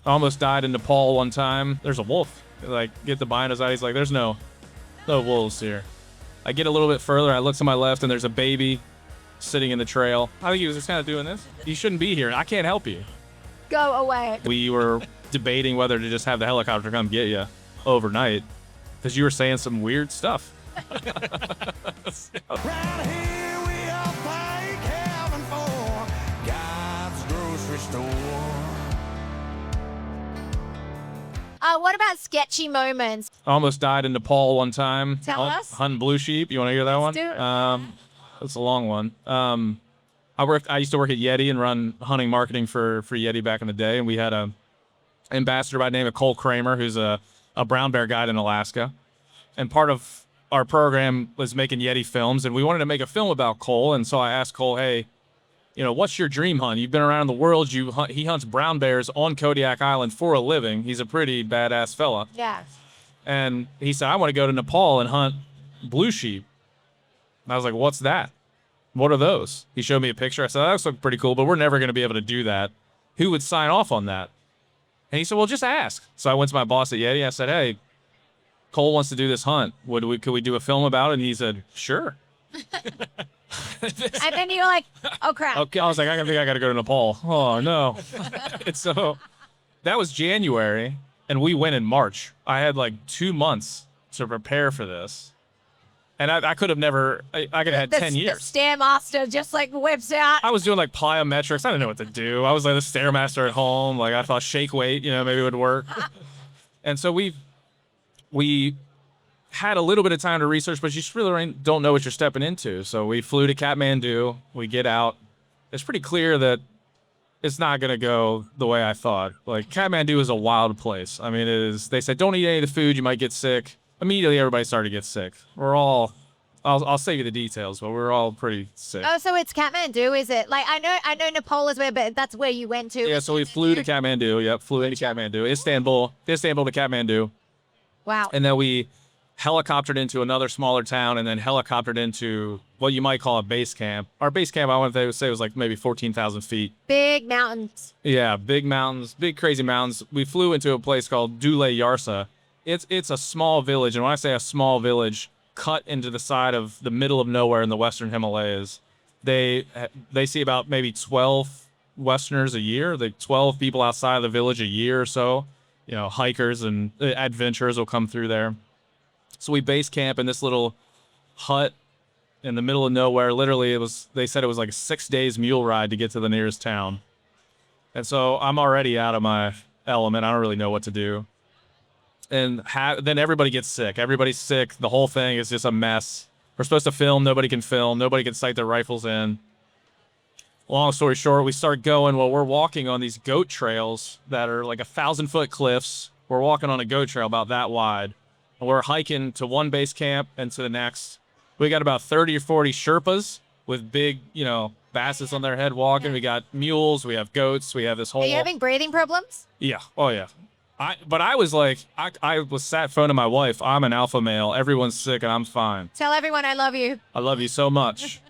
I almost died in Nepal one time. There's a wolf. Like, get the binos out. He's like, there's no wolves here. I get a little bit further. I look to my left, and there's a baby sitting in the trail. I think he was just kind of doing this. You shouldn't be here. I can't help you. Go away. We were debating whether to just have the helicopter come get you overnight because you were saying some weird stuff. Round here we all thank heaven for God's grocery store. What about sketchy moments? I almost died in Nepal one time. Tell us. Hunting blue sheep. You want to hear that one? Do it. It's a long one. I used to work at Yeti and run hunting marketing for Yeti back in the day, and we had a ambassador by the name of Cole Kramer, who's a brown bear guide in Alaska. And part of our program was making Yeti films, and we wanted to make a film about Cole. And so I asked Cole, hey, what's your dream hunt? You've been around the world. He hunts brown bears on Kodiak Island for a living. He's a pretty badass fella. Yeah. And he said, I want to go to Nepal and hunt blue sheep. And I was like, what's that? What are those? He showed me a picture. I said, that looks pretty cool, but we're never going to be able to do that. Who would sign off on that? And he said, well, just ask. So I went to my boss at Yeti. I said, hey, Cole wants to do this hunt. Could we do a film about it? And he said, sure. And then you're like, oh, crap. Okay, I was like, I think I got to go to Nepal. Oh, no. And so that was January, and we went in March. I had like 2 months to prepare for this. And I could have never, I could have had 10 years. The Stairmaster just like whips out. I was doing like plyometrics. I didn't know what to do. I was like the Stairmaster at home. Like I thought shake weight, maybe it would work. And so we had a little bit of time to research, but you just really don't know what you're stepping into. So we flew to Kathmandu. We get out. It's pretty clear that it's not going to go the way I thought. Like Kathmandu is a wild place. I mean, it is. They said, don't eat any of the food. You might get sick. Immediately, everybody started to get sick. I'll save you the details, but we're all pretty sick. Oh, so it's Kathmandu, is it? Like, I know Nepal is where, but that's where you went to. Yeah, so we flew to Kathmandu. Yep, flew into Kathmandu. Istanbul to Kathmandu. Wow. And then we helicoptered into another smaller town and then helicoptered into what you might call a base camp. Our base camp, I want to say, was like maybe 14,000 feet. Big mountains. Yeah, big mountains, big crazy mountains. We flew into a place called Dule Yarsa. It's a small village, and when I say a small village, cut into the side of the middle of nowhere in the western Himalayas. They see about maybe 12 Westerners a year. 12 people outside of the village a year or so. Hikers and adventurers will come through there. So we base camp in this little hut in the middle of nowhere. Literally, they said it was like a 6 days mule ride to get to the nearest town. And so I'm already out of my element. I don't really know what to do. And then everybody gets sick. Everybody's sick. The whole thing is just a mess. We're supposed to film. Nobody can film. Nobody can sight their rifles in. Long story short, we start going. Well, we're walking on these goat trails that are like 1,000-foot cliffs. We're walking on a goat trail about that wide. And we're hiking to one base camp and to the next. We got about 30 or 40 Sherpas with big, baskets on their head walking. We got mules. We have goats. We have this whole... Are you having breathing problems? Yeah. Oh, yeah. But I was like, I was sat phoning my wife. I'm an alpha male. Everyone's sick and I'm fine. Tell everyone I love you. I love you so much.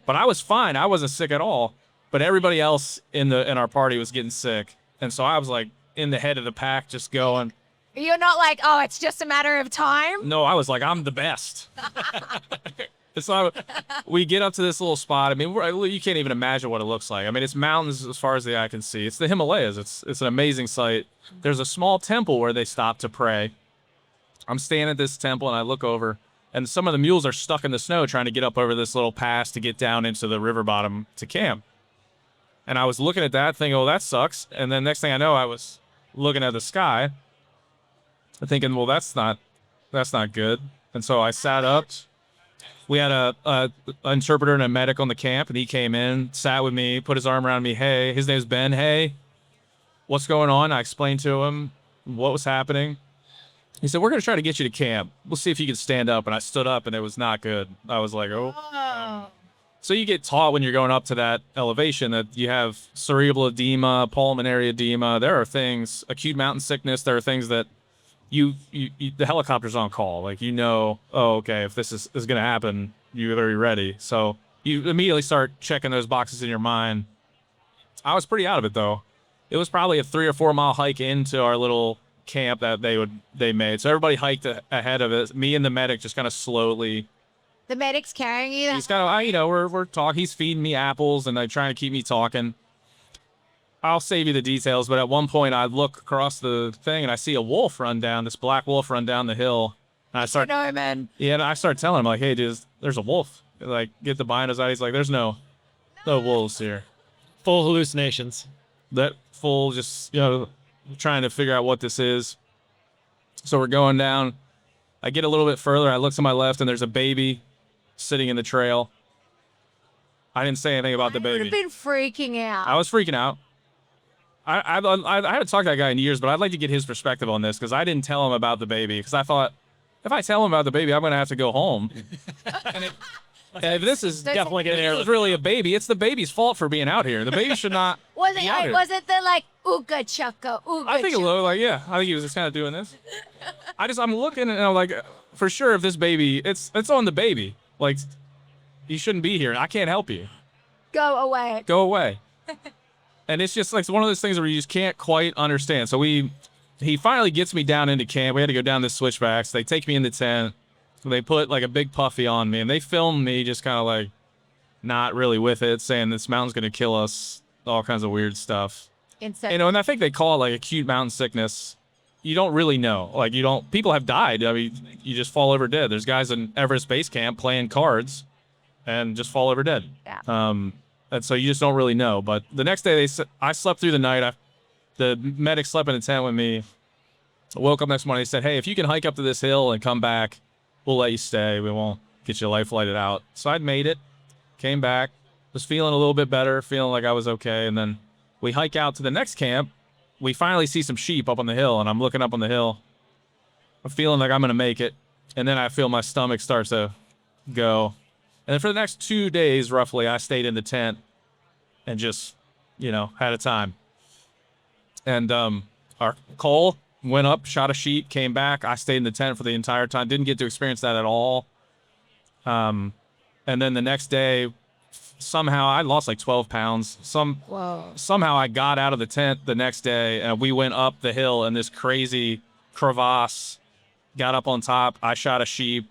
But I was fine. I wasn't sick at all. But everybody else in our party was getting sick. And so I was like in the head of the pack just going. You're not like, oh, it's just a matter of time? No, I was like, I'm the best. So we get up to this little spot. I mean, you can't even imagine what it looks like. I mean, it's mountains as far as the eye can see. It's the Himalayas. It's an amazing sight. There's a small temple where they stop to pray. I'm standing at this temple and I look over, and some of the mules are stuck in the snow trying to get up over this little pass to get down into the river bottom to camp. And I was looking at that thinking, oh, that sucks. And then next thing I know, I was looking at the sky thinking, well, that's not good. And so I sat up. We had a interpreter and a medic on the camp, and he came in, sat with me, put his arm around me. Hey, his name's Ben. Hey, what's going on? I explained to him what was happening. He said, we're going to try to get you to camp. We'll see if you can stand up. And I stood up, and it was not good. I was like, oh. So you get taught when you're going up to that elevation that you have cerebral edema, pulmonary edema. There are things, acute mountain sickness. There are things that the helicopter's on call. Like, oh, okay, if this is going to happen, you better be ready. So you immediately start checking those boxes in your mind. I was pretty out of it, though. It was probably a 3 or 4 mile hike into our little camp that they made. So everybody hiked ahead of it. Me and the medic just kind of slowly. The medic's carrying you. He's kind of, you know, we're talking. He's feeding me apples and trying to keep me talking. I'll save you the details, but at one point I look across the thing and I see a wolf run down, this black wolf run down the hill. And I start, No, man. yeah, and I start telling him like, hey, dude, there's a wolf. Like, get the binos out. He's like, there's no wolves here. Full hallucinations. That full, just, you know, trying to figure out what this is. So we're going down. I get a little bit further. I look to my left and there's a baby sitting in the trail. I didn't say anything about the I would baby. have been freaking out. I was freaking out. I haven't talked to that guy in years, but I'd like to get his perspective on this because I didn't tell him about the baby because I thought if I tell him about the baby, I'm going to have to go home. And if this is Definitely get an this is airlift. really a baby, it's the baby's fault for being out here. The baby should not was be out it? here. Was it the like ooga chaka ooga? I think a little, like, yeah. I think he was just kind of doing this. I'm looking and I'm like, for sure, if this baby, it's on the baby. Like, you shouldn't be here. I can't help you. Go away. Go away. And it's just like one of those things where you just can't quite understand. So he finally gets me down into camp. We had to go down the switchbacks. They take me in the tent. They put like a big puffy on me and they filmed me just kind of like not really with it, saying this mountain's going to kill us, all kinds of weird stuff. Insane. You know, and I think they call it like acute mountain sickness. You don't really know. Like, people have died. I mean, you just fall over dead. There's guys in Everest Base Camp playing cards and just fall over dead. Yeah. And so you just don't really know. But the next day, I slept through the night. The medic slept in a tent with me. I woke up next morning. They said, hey, if you can hike up to this hill and come back, we'll let you stay. We won't get you life flighted out. So I'd made it, came back, was feeling a little bit better, feeling like I was okay. And then we hike out to the next camp. We finally see some sheep up on the hill, and I'm looking up on the hill. I'm feeling like I'm going to make it. And then I feel my stomach starts to go. And then for the next 2 days, roughly, I stayed in the tent and just, had a time. And our Cole went up, shot a sheep, came back. I stayed in the tent for the entire time. Didn't get to experience that at all. And then the next day, somehow I lost like 12 pounds. Somehow I got out of the tent the next day and we went up the hill in this crazy crevasse, got up on top. I shot a sheep.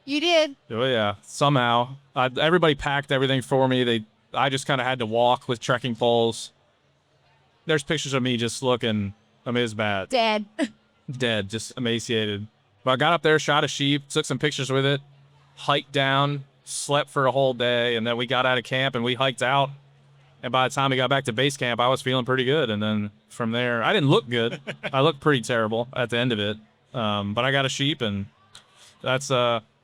You did. Oh yeah. Somehow everybody packed everything for me. I just kind of had to walk with trekking poles. There's pictures of me just looking, it's bad. Dead, just emaciated. But I got up there, shot a sheep, took some pictures with it, hiked down, slept for a whole day, and then we got out of camp and we hiked out. And by the time we got back to base camp, I was feeling pretty good. And then from there, I didn't look good. I looked pretty terrible at the end of it. But I got a sheep, and that's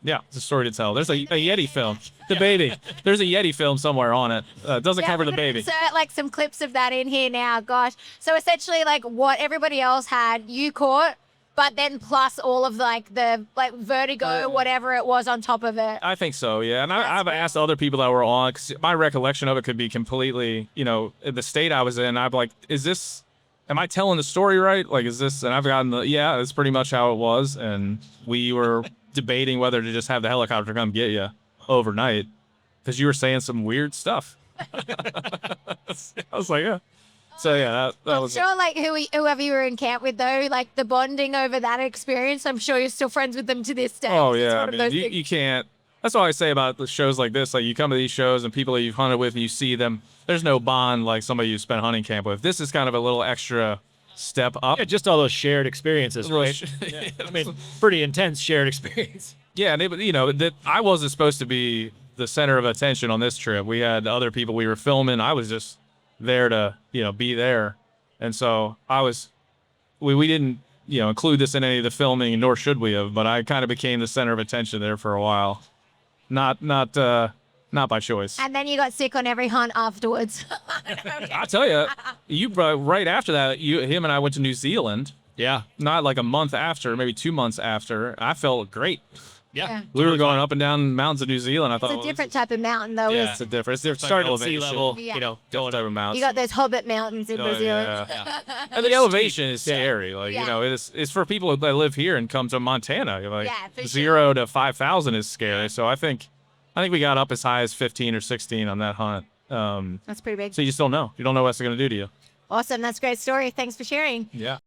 it's a story to tell. There's a Yeti film. The baby. There's a Yeti film somewhere on it. It doesn't cover the baby. Insert like some clips of that in here now. Gosh. So essentially, like what everybody else had, you caught, but then plus all of like the vertigo, whatever it was on top of it. I think so, yeah. And I've asked other people that were on, because my recollection of it could be completely, the state I was in. I'm like, am I telling the story right? Like, is this, and I've gotten that's pretty much how it was. And we were debating whether to just have the helicopter come get you overnight, because you were saying some weird stuff. I was like, yeah. So yeah, that was. I'm sure, like whoever you were in camp with, though, like the bonding over that experience, I'm sure you're still friends with them to this day. Oh It's yeah, one of those things. you can't. That's all I say about the shows like this. Like, you come to these shows and people that you've hunted with and you see them. There's no bond like somebody you spent hunting camp with. This is kind of a little extra step up. Yeah, just all those shared experiences, right? Yeah. I mean, pretty intense shared experience. Yeah, and that I wasn't supposed to be the center of attention on this trip. We had other people we were filming. I was just there to, be there. And so we didn't, include this in any of the filming, nor should we have, but I kind of became the center of attention there for a while. Not by choice. And then you got sick on every hunt afterwards. I'll tell you, right after that, him and I went to New Zealand. Yeah. Not like a month after, maybe 2 months after. I felt great. Yeah. We were going up and down mountains of New Zealand. I thought It's a different type of mountain, though. Yeah, it's a different. It's Starting at elevation. sea level, Yeah. Different type of mountains. You got those Hobbit mountains in New Zealand. Yeah. And the elevation is scary. Like, Yeah. it's for people that live here and come to Montana. Like, Yeah, for sure. 0 to 5,000 is scary. So I think we got up as high as 15 or 16 on that hunt. That's pretty big. So you just don't know. You don't know what it's going to do to you. Awesome. That's a great story. Thanks for sharing. Yeah.